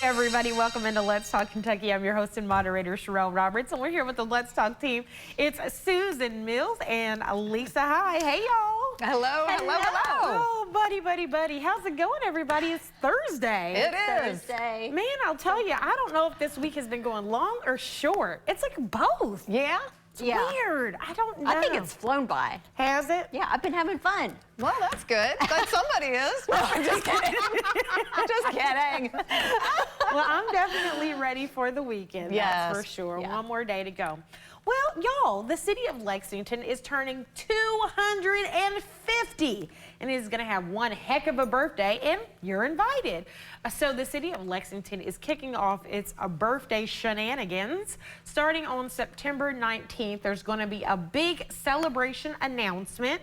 Everybody, welcome into Let's Talk Kentucky. I'm your host and moderator, Sherelle Roberts, and we're here with the Let's Talk team. It's Susan Mills and Lisa High. Hey, y'all. Hello, hello, hello. Oh, buddy. How's it going, everybody? It's Thursday. It is. Thursday. Man, I'll tell you, I don't know if this week has been going long or short. It's like both. Yeah? It's weird. I don't know. I think it's flown by. Has it? Yeah, I've been having fun. Well, that's good. That somebody is. No, I'm just kidding. Just kidding. Well, I'm definitely ready for the weekend. Yes. That's for sure. Yeah. One more day to go. Well, y'all, the city of Lexington is turning 250 and is going to have one heck of a birthday, and you're invited. So the city of Lexington is kicking off its birthday shenanigans. Starting on September 19th, there's going to be a big celebration announcement.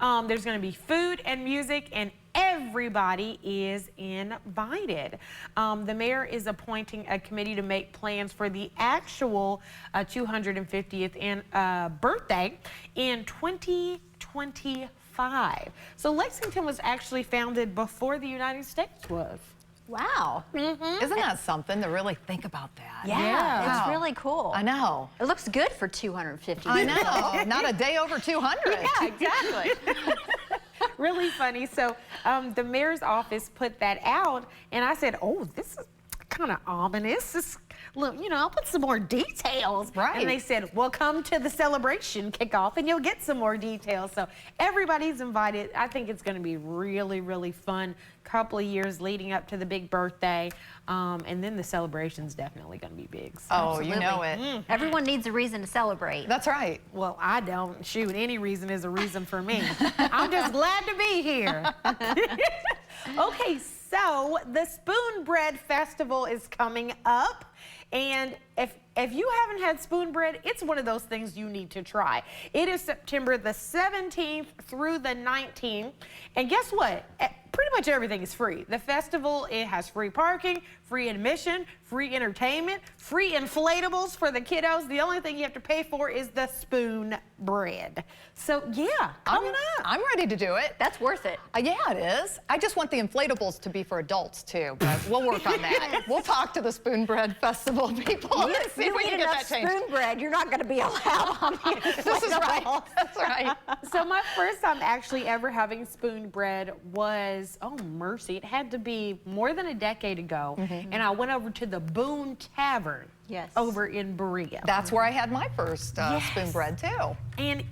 There's going to be food and music, and everybody is invited. The mayor is appointing a committee to make plans for the actual 250th birthday in 2025. So Lexington was actually founded before the United States was. Wow. Isn't that something to really think about that? Yeah, it's Wow. really cool. I know. It looks good for 250. I know. Not a day over 200. Yeah, exactly. Really funny. So the mayor's office put that out, and I said, oh, this is kind of ominous. Look, you know, I'll put some more details. Right. And they said, well, come to the celebration kickoff and you'll get some more details. So everybody's invited. I think it's going to be really, really fun. Couple of years leading up to the big birthday. And then the celebration's definitely going to be big. So. Oh, you know it. Everyone needs a reason to celebrate. That's right. Well, I don't. Shoot, any reason is a reason for me. I'm just glad to be here. Okay, so the Spoon Bread Festival is coming up. And if you haven't had spoon bread, it's one of those things you need to try. It is September the 17th through the 19th. And guess what? Pretty much everything is free. The festival, it has free parking, free admission, free entertainment, free inflatables for the kiddos. The only thing you have to pay for is the spoon bread. So yeah, coming up. I'm ready to do it. That's worth it. Yeah, it is. I just want the inflatables to be for adults too, but we'll work on that. We'll talk to the Spoon Bread Festival people and see if we can get that changed. Spoon bread, you're not going to be allowed on the This is right. That's right. So my first time actually ever having spoon bread was, oh mercy, it had to be more than a decade ago. And I went over to the Boone Tavern over in Berea. That's where I had my first spoon bread too. And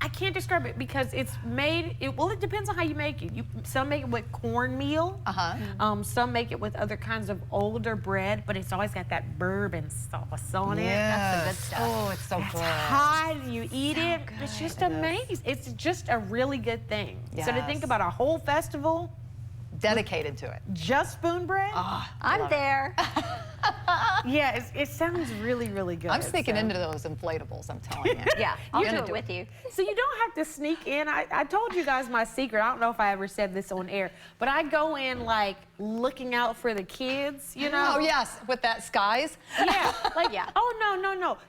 I can't describe it because it's made, well, it depends on how you make it. Some make it with cornmeal. Some make it with other kinds of older bread, but it's always got that bourbon sauce on it. That's the good stuff. Oh, it's so It's good. hot, and you eat So it. good. It's just amazing. It's just a really good thing. So to think Yes. about a whole festival, Dedicated to it. just spoon bread, I'm there. yeah, it sounds really, really good. I'm sneaking so. into those inflatables, I'm telling you. Yeah, I'll gonna do it do with you. So you don't have to sneak in. I told you guys my secret. I don't know if I ever said this on air, but I go in like looking out for the kids, you know? Oh, yes, with that skies. Yeah, like, Yeah. oh, no.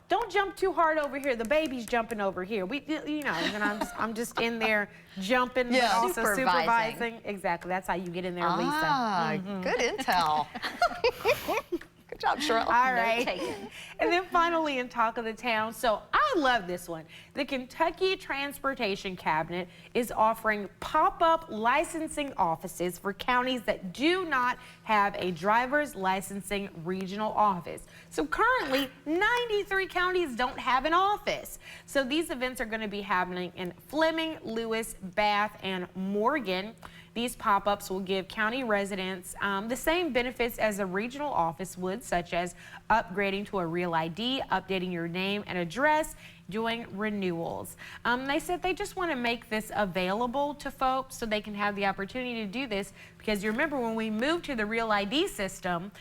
Don't jump too hard over here. The baby's jumping over here. You know, and I'm just in there jumping, Yeah. but also Supervising. supervising. Exactly, that's how you get in there, Lisa. Ah, good intel. Good job, Cheryl. All right. taken. And then finally in Talk of the Town, so I love this one. The Kentucky Transportation Cabinet is offering pop-up licensing offices for counties that do not have a driver's licensing regional office. So currently, 93 counties don't have an office. So these events are going to be happening in Fleming, Lewis, Bath, and Morgan. These pop-ups will give county residents the same benefits as a regional office would, such as upgrading to a real ID, updating your name and address, doing renewals. They said they just want to make this available to folks so they can have the opportunity to do this, because you remember when we moved to the real ID system,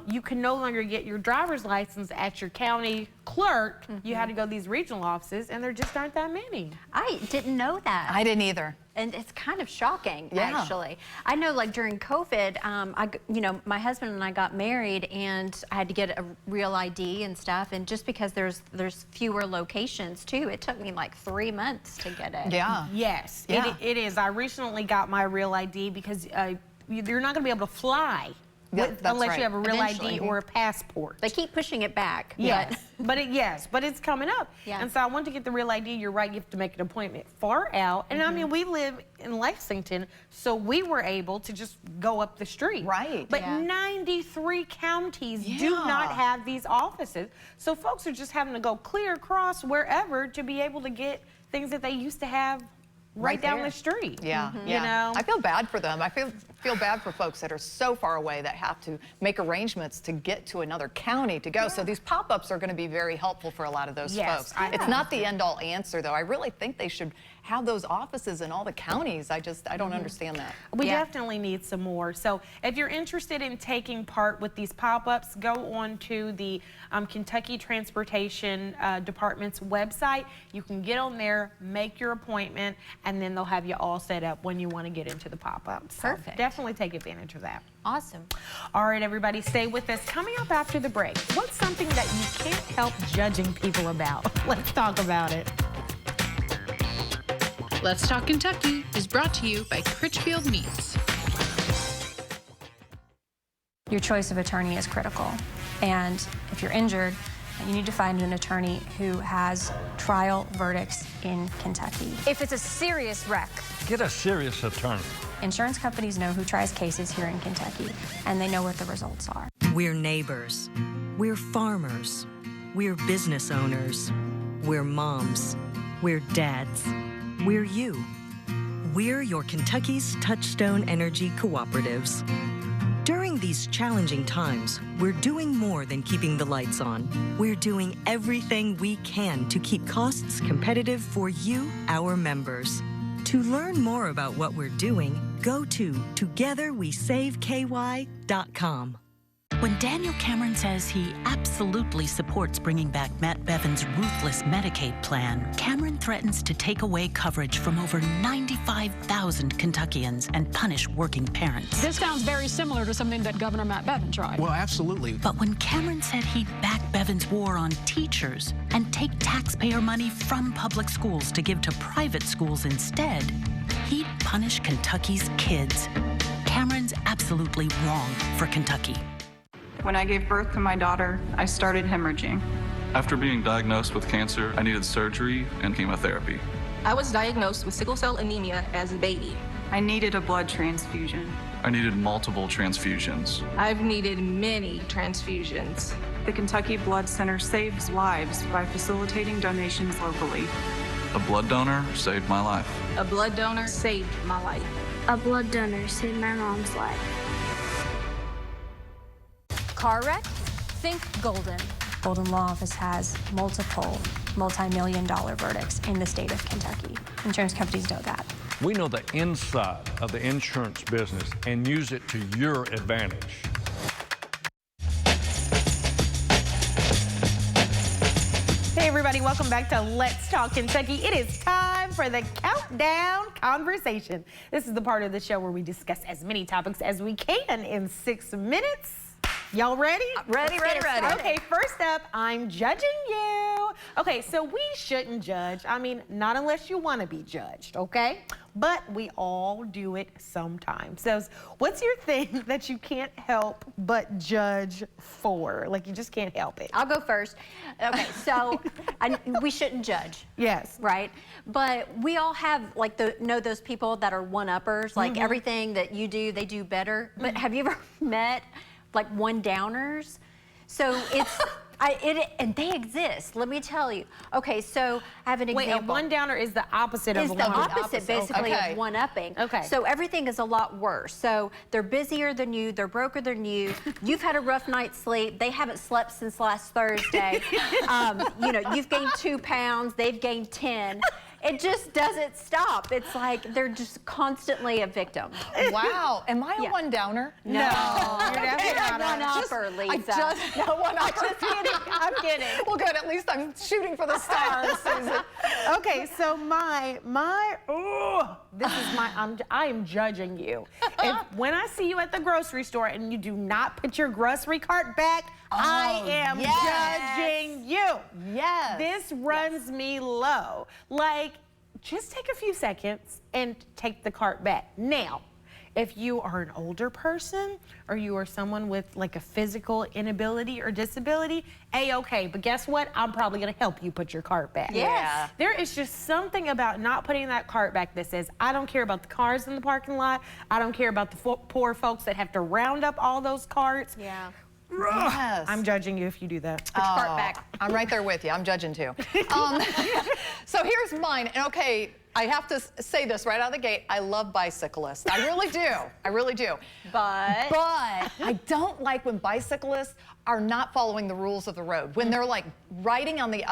you can no longer get your driver's license at your county clerk. You had to go to these regional offices, and there just aren't that many. I didn't know that. I didn't either. And it's kind of shocking, Yeah. actually. I know, like during COVID, my husband and I got married, and I had to get a real ID and stuff. And just because there's fewer locations too, it took me like 3 months to get it. Yeah. Yes, Yeah. it is. I recently got my real ID because you're not going to be able to fly Yeah, that's unless right. you have a real ID Eventually. or a passport. They keep pushing it back. Yes, but it's coming up. Yeah. And so I want to get the real ID. You're right, you have to make an appointment far out. And I mean, we live in Lexington, so we were able to just go up the street. Right. But Yeah. 93 counties do Yeah. not have these offices. So folks are just having to go clear across wherever to be able to get things that they used to have right down there. the street. Yeah, You know? I feel bad for them. I feel bad for folks that are so far away that have to make arrangements to get to another county to go. So these pop-ups are going to be very helpful for a lot of those Yes, folks. I It's know. not the end-all answer, though. I really think they should have those offices in all the counties. I don't understand that. We Yeah. definitely need some more. So if you're interested in taking part with these pop-ups, go on to the Kentucky Transportation Department's website. You can get on there, make your appointment, and then they'll have you all set up when you want to get into the pop-ups. So Perfect. definitely take advantage of that. Awesome. All right, everybody, stay with us. Coming up after the break, what's something that you can't help judging people about? Let's talk about it. Let's Talk Kentucky is brought to you by Critchfield Meats. Your choice of attorney is critical. And if you're injured, you need to find an attorney who has trial verdicts in Kentucky. If it's a serious wreck, Get a serious attorney. insurance companies know who tries cases here in Kentucky, and they know what the results are. We're neighbors. We're farmers. We're business owners. We're moms. We're dads. We're you. We're your Kentucky's Touchstone Energy Cooperatives. During these challenging times, we're doing more than keeping the lights on. We're doing everything we can to keep costs competitive for you, our members. To learn more about what we're doing, go to togetherwesaveky.com. When Daniel Cameron says he absolutely supports bringing back Matt Bevin's ruthless Medicaid plan, Cameron threatens to take away coverage from over 95,000 Kentuckians and punish working parents. This sounds very similar to something that Governor Matt Bevin tried. Well, absolutely. But when Cameron said he'd back Bevin's war on teachers and take taxpayer money from public schools to give to private schools instead, he'd punish Kentucky's kids. Cameron's absolutely wrong for Kentucky. When I gave birth to my daughter, I started hemorrhaging. After being diagnosed with cancer, I needed surgery and chemotherapy. I was diagnosed with sickle cell anemia as a baby. I needed a blood transfusion. I needed multiple transfusions. I've needed many transfusions. The Kentucky Blood Center saves lives by facilitating donations locally. A blood donor saved my life. A blood donor saved my life. A blood donor saved my mom's life. Car wreck? Think Golden. Golden Law Office has multiple multi-million-dollar verdicts in the state of Kentucky. Insurance companies know that. We know the inside of the insurance business and use it to your advantage. Hey everybody, welcome back to Let's Talk Kentucky. It is time for the Countdown Conversation. This is the part of the show where we discuss as many topics as we can in 6 minutes. Y'all ready? Ready. Okay, first up, I'm judging you. Okay, so we shouldn't judge. I mean, not unless you want to be judged, okay? But we all do it sometimes. So what's your thing that you can't help but judge for? Like you just can't help it. I'll go first. Okay, so we shouldn't judge. Yes. Right? But we all have, like, know those people that are one-uppers, like everything that you do, they do better. But have you ever met, like, one-downers? So it's, and they exist, let me tell you. Okay, so I have an example. Wait, a one-downer is the opposite of a It's the one-up. opposite, basically, of one-upping. Okay. So everything is a lot worse. So they're busier than you, they're broker than you, you've had a rough night's sleep, they haven't slept since last Thursday. You know, you've gained 2 pounds, they've gained 10. It just doesn't stop. It's like they're just constantly a victim. Wow. Am I a one-downer? No. You're definitely not a one-upper, Lisa. No one-upper. I'm just kidding. I'm kidding. Well, good. At least I'm shooting for the stars, Susan. Okay, so I am judging you. When I see you at the grocery store and you do not put your grocery cart back, I am judging you. Yes. This runs me low. Like, just take a few seconds and take the cart back. Now, If you are an older person or you are someone with like a physical inability or disability, A-okay. But guess what? I'm probably gonna help you put your cart back. Yes. There is just something about not putting that cart back that says, I don't care about the cars in the parking lot. I don't care about the poor folks that have to round up all those carts. Yeah. Yes. I'm judging you if you do that. Put your cart back. I'm right there with you. I'm judging too. So here's mine. And okay, I have to say this right out of the gate. I love bicyclists. I really do. I really do. But I don't like when bicyclists are not following the rules of the road. When they're like riding on the,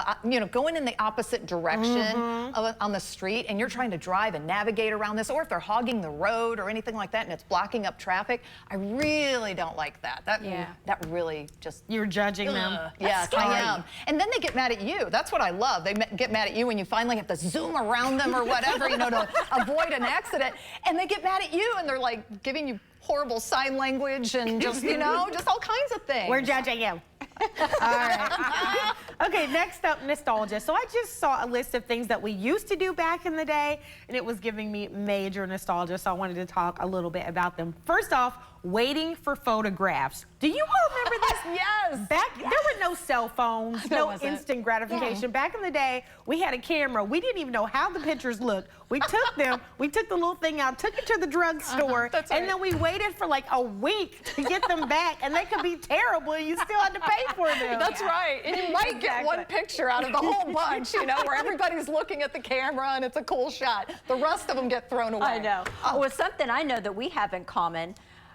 going in the opposite direction on the street, and you're trying to drive and navigate around this, or if they're hogging the road or anything like that and it's blocking up traffic, I really don't like that. That really just... You're judging them. Yes, I am. And then they get mad at you. That's what I love. They get mad at you when you finally have to zoom around them or whatever, to avoid an accident. And they get mad at you and they're like giving you horrible sign language and just, just all kinds of things. We're judging you. All right. Okay, next up, nostalgia. So I just saw a list of things that we used to do back in the day, and it was giving me major nostalgia, so I wanted to talk a little bit about them. First off, waiting for photographs. Do you all remember this? Yes. There were no cell phones, no instant gratification. Back in the day, we had a camera. We didn't even know how the pictures looked. We took them, we took the little thing out, took it to the drugstore, and then we waited for like a week to get them back, and they could be terrible, and you still had to pay for them. That's right. And you might get one picture out of the whole bunch, where everybody's looking at the camera and it's a cool shot. The rest of them get thrown away. I know. Well, something I know that we have in common,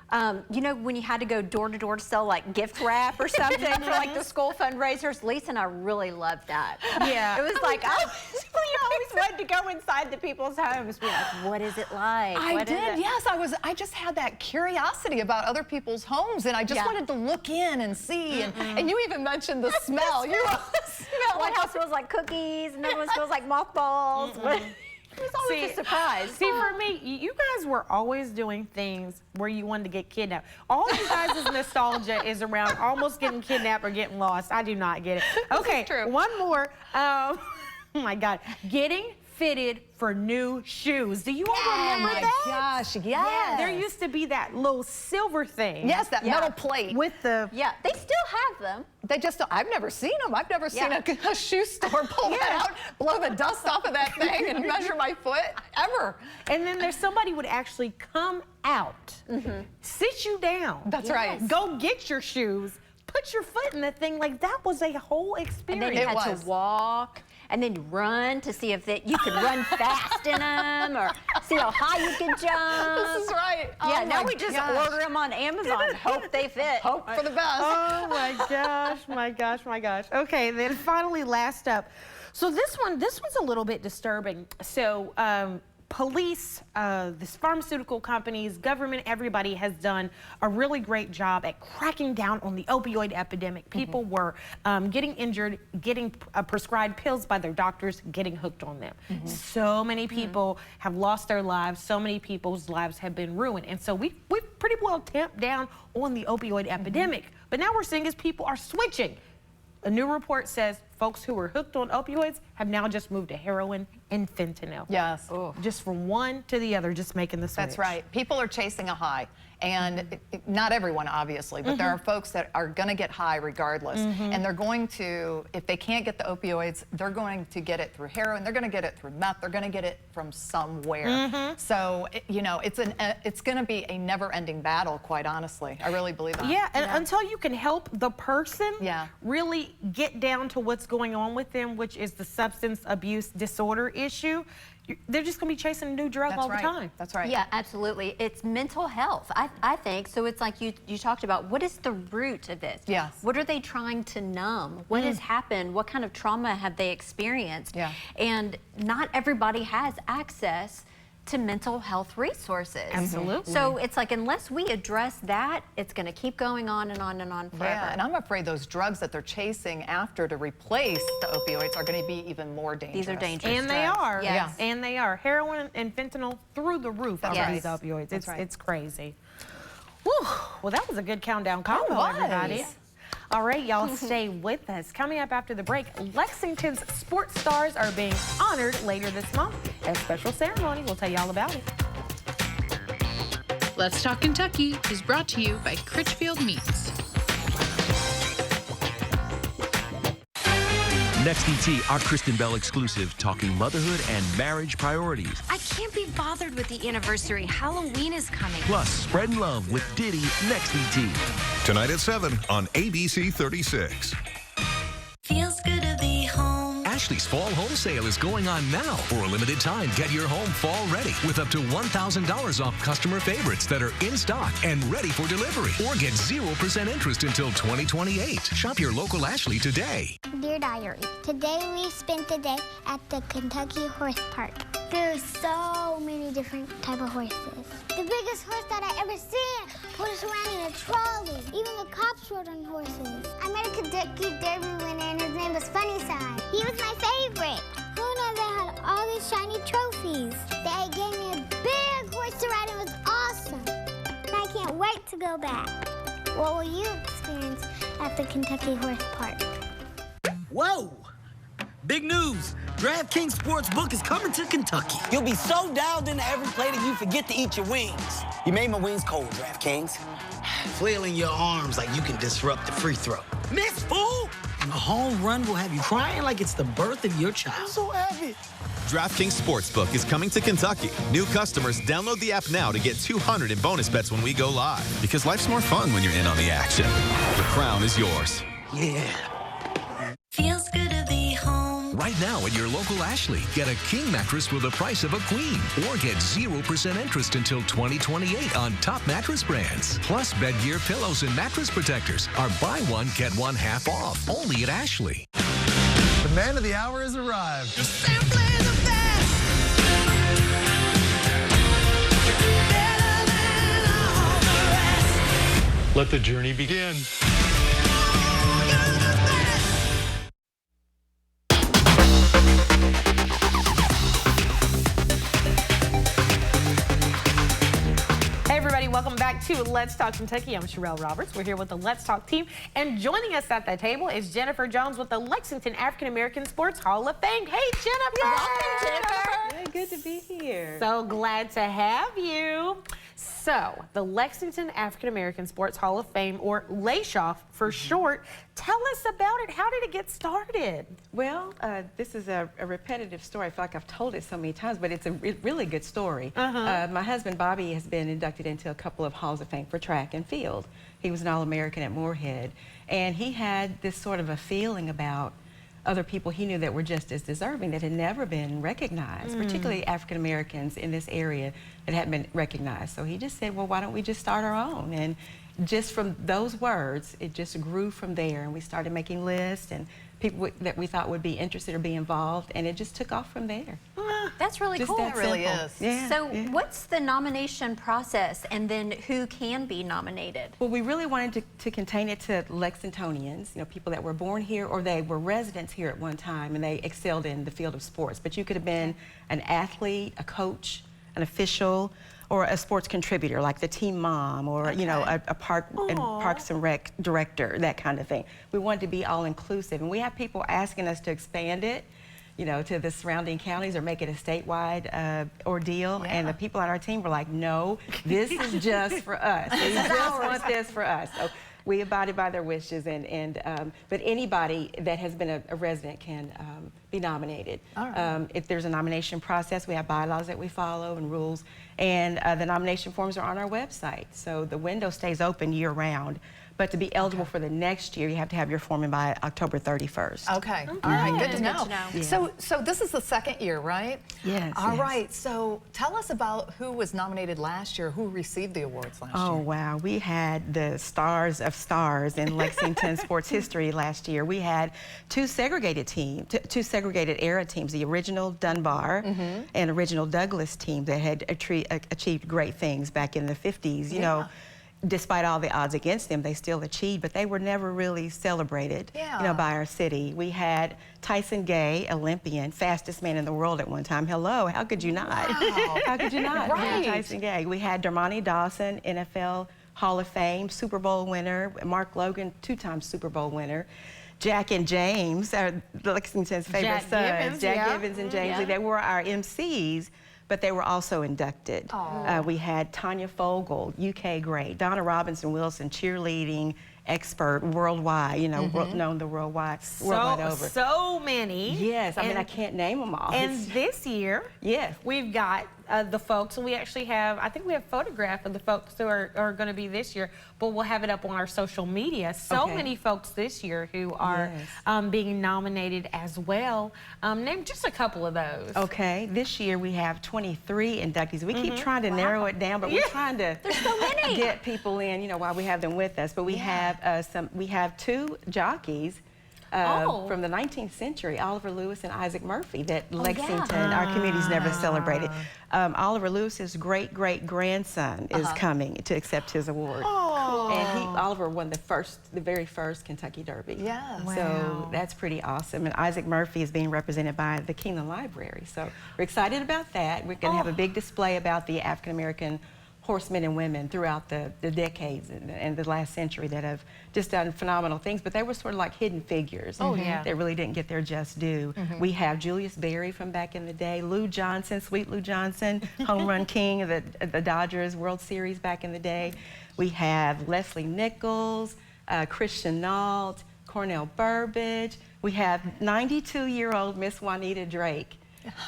when you had to go door to door to sell like gift wrap or something for like the school fundraisers, Lisa and I really loved that. Yeah. It was like, we always wanted to go inside the people's homes. Be like, what is it like? I did, yes. I just had that curiosity about other people's homes, and I just wanted to look in and see. And you even mentioned the smell. You smell. One house smells like cookies, and another one smells like mothballs. It was always a surprise. See, for me, you guys were always doing things where you wanted to get kidnapped. All you guys' nostalgia is around almost getting kidnapped or getting lost. I do not get it. Okay, one more. Oh my God, getting fitted for new shoes. Do you all remember that? Oh my gosh, yes. There used to be that little silver thing. Yes, that metal plate. With the... Yeah, they still have them. They just don't, I've never seen them. I've never seen a shoe store pull that out, blow the dust off of that thing and measure my foot, ever. And then there's somebody would actually come out, sit you down. That's right. Go get your shoes, put your foot in the thing. Like, that was a whole experience. And then you had to walk. And then you run to see if you could run fast in them, or see how high you can jump. This is right. Yeah, now we just order them on Amazon. Hope they fit. Hope for the best. Oh my gosh, my gosh, my gosh. Okay, then finally, last up. So this one's a little bit disturbing. So police, this pharmaceutical companies, government, everybody has done a really great job at cracking down on the opioid epidemic. People were getting injured, getting prescribed pills by their doctors, getting hooked on them. So many people have lost their lives. So many people's lives have been ruined. And so we've pretty well tamped down on the opioid epidemic. But now we're seeing is people are switching. A new report says folks who were hooked on opioids have now just moved to heroin and fentanyl. Yes. Just from one to the other, just making the switch. That's right. People are chasing a high. And not everyone, obviously, but there are folks that are going to get high regardless. And they're going to, if they can't get the opioids, they're going to get it through heroin. They're going to get it through meth. They're going to get it from somewhere. So, it's going to be a never-ending battle, quite honestly. I really believe that. Yeah, and until you can help the person really get down to what's going on with them, which is the substance abuse disorder issue, they're just going to be chasing a new drug all the time. That's right. Yeah, absolutely. It's mental health, I think. So it's like you talked about, what is the root of this? Yes. What are they trying to numb? What has happened? What kind of trauma have they experienced? Yeah. And not everybody has access to mental health resources. Absolutely. So it's like, unless we address that, it's going to keep going on and on and on forever. Yeah, and I'm afraid those drugs that they're chasing after to replace the opioids are going to be even more dangerous. These are dangerous And they are. Yes. And they are. Heroin and fentanyl through the roof over these opioids. It's crazy. Whew. Well, that was a good countdown combo, everybody. All right, y'all, stay with us. Coming up after the break, Lexington's sports stars are being honored later this month at a special ceremony. We'll tell you all about it. Let's Talk Kentucky is brought to you by Critchfield Meats. Next ET, our Kristen Bell exclusive, talking motherhood and marriage priorities. I can't be bothered with the anniversary. Halloween is coming. Plus, spreading love with Diddy. Next ET. Tonight at 7 on ABC 36. Feels good to be home. Ashley's fall home sale is going on now. For a limited time, get your home fall ready with up to $1,000 off customer favorites that are in stock and ready for delivery. Or get 0% interest until 2028. Shop your local Ashley today. Dear Diary, today we spent the day at the Kentucky Horse Park. There's so many different type of horses. The biggest horse that I ever seen put us around in a trolley. Even the cops rode on horses. I met a Kentucky Derby winner and his name was Funnyside. He was my favorite. Who knew they had all these shiny trophies? They gave me a big horse to ride. It was awesome. And I can't wait to go back. What will you experience at the Kentucky Horse Park? Whoa! Big news! DraftKings Sportsbook is coming to Kentucky. You'll be so dialed into every play that you forget to eat your wings. You made my wings cold, DraftKings. Flailing your arms like you can disrupt the free throw. Miss, fool! A home run will have you crying like it's the birth of your child. I'm so happy. DraftKings Sportsbook is coming to Kentucky. New customers, download the app now to get $200 in bonus bets when we go live. Because life's more fun when you're in on the action. The crown is yours. Yeah. Feels good to be home. Right now at your local Ashley, get a king mattress for the price of a queen. Or get 0% interest until 2028 on top mattress brands. Plus, Bedgear pillows and mattress protectors are buy one, get one half off. Only at Ashley. The man of the hour has arrived. Let the journey begin. Welcome back to Let's Talk Kentucky. I'm Sherelle Roberts. We're here with the Let's Talk team. And joining us at the table is Jennifer Jones with the Lexington African American Sports Hall of Fame. Hey, Jennifer. Welcome, Jennifer. Yeah, good to be here. So glad to have you. So, the Lexington African American Sports Hall of Fame, or LASHOF for short, tell us about it. How did it get started? Well, this is a repetitive story. I feel like I've told it so many times, but it's a really good story. My husband, Bobby, has been inducted into a couple of Halls of Fame for track and field. He was an All-American at Moorhead, and he had this sort of a feeling about other people he knew that were just as deserving that had never been recognized, particularly African Americans in this area that hadn't been recognized. So he just said, well, why don't we just start our own? And just from those words, it just grew from there. And we started making lists and people that we thought would be interested or be involved, and it just took off from there. That's really cool. It really is. Yeah, so what's the nomination process, and then who can be nominated? Well, we really wanted to contain it to Lexingtonians, you know, people that were born here or they were residents here at one time and they excelled in the field of sports. But you could have been an athlete, a coach, an official, or a sports contributor like the team mom, or you know, a Parks and Rec director, that kind of thing. We wanted to be all inclusive, and we have people asking us to expand it, you know, to the surrounding counties or make it a statewide ordeal. And the people on our team were like, no, this is just for us. We just want this for us. So we abided by their wishes, but anybody that has been a resident can be nominated. If there's a nomination process, we have bylaws that we follow and rules, and the nomination forms are on our website. So the window stays open year-round. But to be eligible for the next year, you have to have your form in by October 31st. Okay. All right. Good to know. Yeah. So this is the second year, right? Yes. All right. So tell us about who was nominated last year, who received the awards last year. Oh, wow. We had the stars of stars in Lexington sports history last year. We had two segregated era teams, the original Dunbar and original Douglas team that had achieved great things back in the 50s. You know, despite all the odds against them, they still achieved, but they were never really celebrated, you know, by our city. We had Tyson Gay, Olympian, fastest man in the world at one time. Hello, how could you not? Wow. How could you not? Right. Tyson Gay. We had Dermontti Dawson, NFL Hall of Fame, Super Bowl winner. Mark Logan, two-time Super Bowl winner. Jack and James, Lexington's favorite sons. Jack Givens and James Lee, they were our MCs but they were also inducted. We had Tanya Fogel, UK great, Donna Robinson Wilson, cheerleading expert worldwide, you know, known the worldwide over. So many. Yes, I mean, I can't name them all. And this year, yes, we've got the folks, and we actually have, I think we have a photograph of the folks who are going to be this year, but we'll have it up on our social media. So many folks this year who are being nominated as well. Name just a couple of those. Okay, this year we have 23 inductees. We keep trying to narrow it down, but we're trying to get people in, you know, while we have them with us. But we have we have 2 jockeys from the 19th century, Oliver Lewis and Isaac Murphy, that Lexington, our community's never celebrated. Oliver Lewis's great-great-grandson is coming to accept his award. And Oliver won the very first Kentucky Derby. Yeah. So that's pretty awesome. And Isaac Murphy is being represented by the Keeneland Library. So we're excited about that. We're going to have a big display about the African-American horsemen and women throughout the decades and the last century that have just done phenomenal things, but they were sort of like hidden figures that really didn't get their just due. We have Julius Berry from back in the day, Lou Johnson, sweet Lou Johnson, home run king of the Dodgers World Series back in the day. We have Leslie Nichols, Christian Nault, Cornell Burbage. We have 92-year-old Miss Juanita Drake,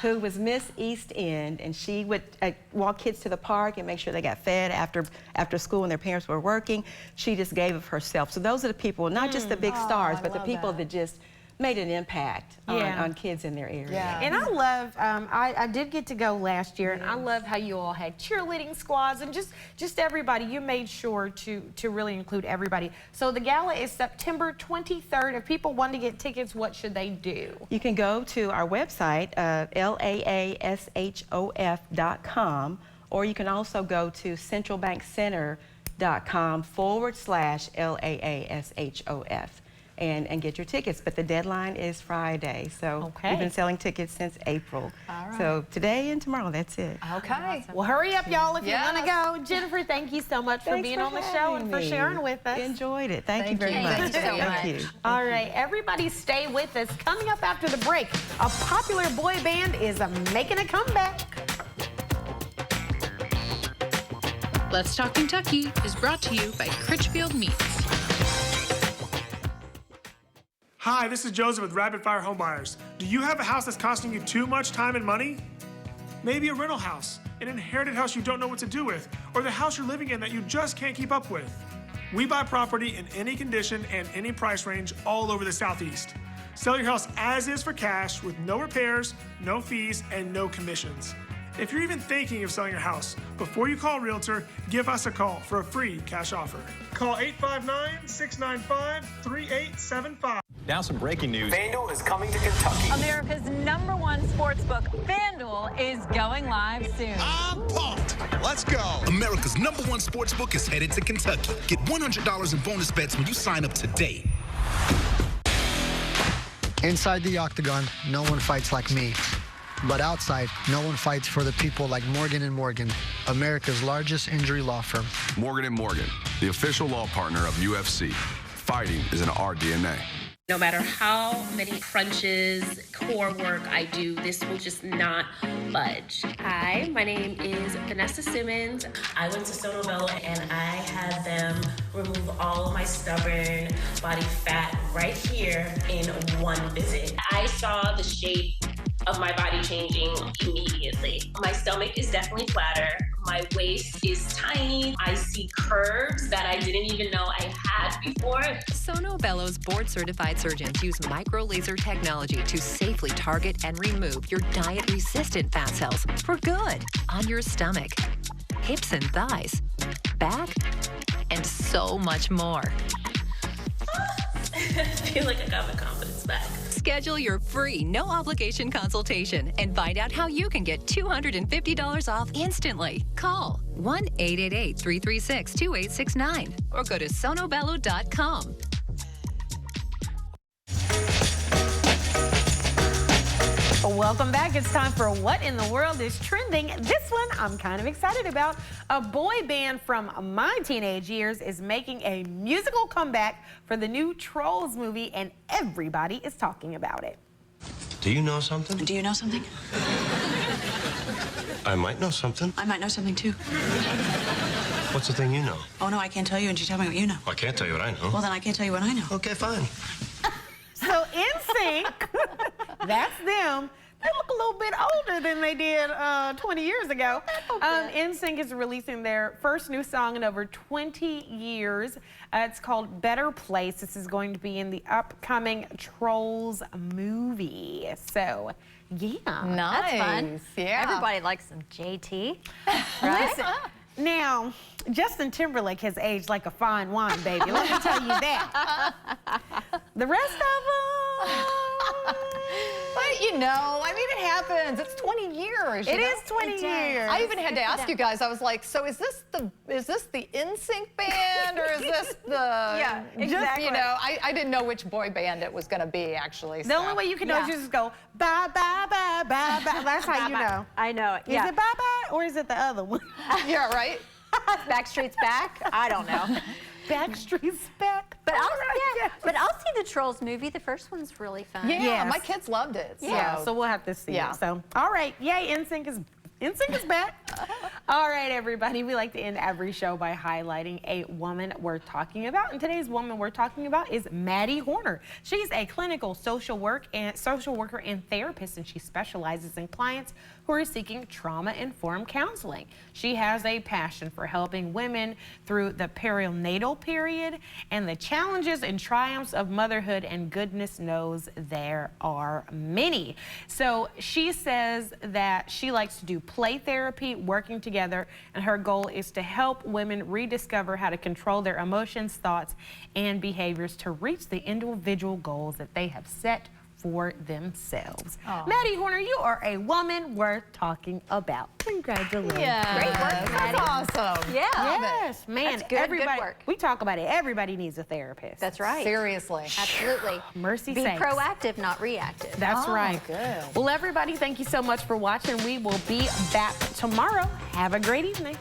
who was Miss East End, and she would walk kids to the park and make sure they got fed after school when their parents were working. She just gave of herself. So those are the people, not just the big stars, but the people that just made an impact on kids in their area. Yeah. And I love, I did get to go last year, and I love how you all had cheerleading squads and just everybody. You made sure to really include everybody. So the gala is September 23rd. If people want to get tickets, what should they do? You can go to our website, laashof.com, or you can also go to centralbankcenter.com/LAASHOF. And get your tickets, but the deadline is Friday. So we've been selling tickets since April. So today and tomorrow, that's it. Okay. Well, hurry up, y'all, if you want to go. Jennifer, thank you so much for being on the show and for sharing with us. Enjoyed it. Thank you very much. Thank you so much. All right, everybody stay with us. Coming up after the break, a popular boy band is making a comeback. Let's Talk Kentucky is brought to you by Critchfield Meats. Hi, this is Joseph with Rapid Fire Home Buyers. Do you have a house that's costing you too much time and money? Maybe a rental house, an inherited house you don't know what to do with, or the house you're living in that you just can't keep up with. We buy property in any condition and any price range all over the Southeast. Sell your house as is for cash with no repairs, no fees, and no commissions. If you're even thinking of selling your house, before you call a realtor, give us a call for a free cash offer. Call 859-695-3875. Now some breaking news. FanDuel is coming to Kentucky. America's #1 sportsbook, FanDuel, is going live soon. I'm pumped. Let's go. America's #1 sportsbook is headed to Kentucky. Get $100 in bonus bets when you sign up today. Inside the octagon, no one fights like me. But outside, no one fights for the people like Morgan & Morgan, America's largest injury law firm. Morgan & Morgan, the official law partner of UFC. Fighting is in our DNA. No matter how many crunches, core work I do, this will just not budge. Hi, my name is Vanessa Simmons. I went to Sono Bello and I had them remove all of my stubborn body fat right here in one visit. I saw the shape of my body changing immediately. My stomach is definitely flatter. My waist is tiny. I see curves that I didn't even know I had before. Sono Bello's board-certified surgeons use micro-laser technology to safely target and remove your diet-resistant fat cells for good on your stomach, hips and thighs, back, and so much more. I feel like I got my confidence back. Schedule your free, no-obligation consultation and find out how you can get $250 off instantly. Call 1-888-336-2869 or go to sonobello.com. Welcome back. It's time for What in the World is Trending. This one I'm kind of excited about. A boy band from my teenage years is making a musical comeback for the new Trolls movie, and everybody is talking about it. Do you know something? Do you know something? I might know something. I might know something too. What's the thing you know? Oh no, I can't tell you, and you tell me what you know. I can't tell you what I know. Well, then I can't tell you what I know. Okay, fine. So NSYNC, that's them. They look a little bit older than they did 20 years ago. NSYNC is releasing their first new song in over 20 years. It's called Better Place. This is going to be in the upcoming Trolls movie. So, yeah. Nice. That's fun. Yeah. Everybody likes some JT. Right? Listen, now, Justin Timberlake has aged like a fine wine, baby. Let me tell you that. The rest of them... But you know, I mean, it happens. It's 20 years. It is 20 years. I even had to ask you guys. I was like, so is this the NSYNC band or is this the? Yeah, exactly. You know, I didn't know which boy band it was going to be actually. The only way you can know is just go bye bye bye bye bye. That's how you know. I know it. Is it bye bye or is it the other one? Yeah, right. Backstreet's back. I don't know. Backstreet's back. But I'll see the Trolls movie. The first one's really fun. Yeah, Yes. my kids loved it. Yeah, so we'll have to see. Yeah. So, all right, yay, NSYNC is back. All right, everybody, we like to end every show by highlighting a woman we're talking about. And today's woman we're talking about is Maddie Horner. She's a clinical social worker and therapist, and she specializes in clients who are seeking trauma-informed counseling. She has a passion for helping women through the perinatal period and the challenges and triumphs of motherhood, and goodness knows there are many. So she says that she likes to do play therapy, working together, and her goal is to help women rediscover how to control their emotions, thoughts, and behaviors to reach the individual goals that they have set for themselves. Maddie Horner, you are a woman worth talking about. Congratulations. Yeah. Great work, Maddie. That's awesome. Yeah. Yes, man. That's good, everybody, good work. We talk about it. Everybody needs a therapist. That's right. Seriously. Absolutely. Mercy Be sakes. proactive, not reactive. That's right. Good. Well, everybody, thank you so much for watching. We will be back tomorrow. Have a great evening.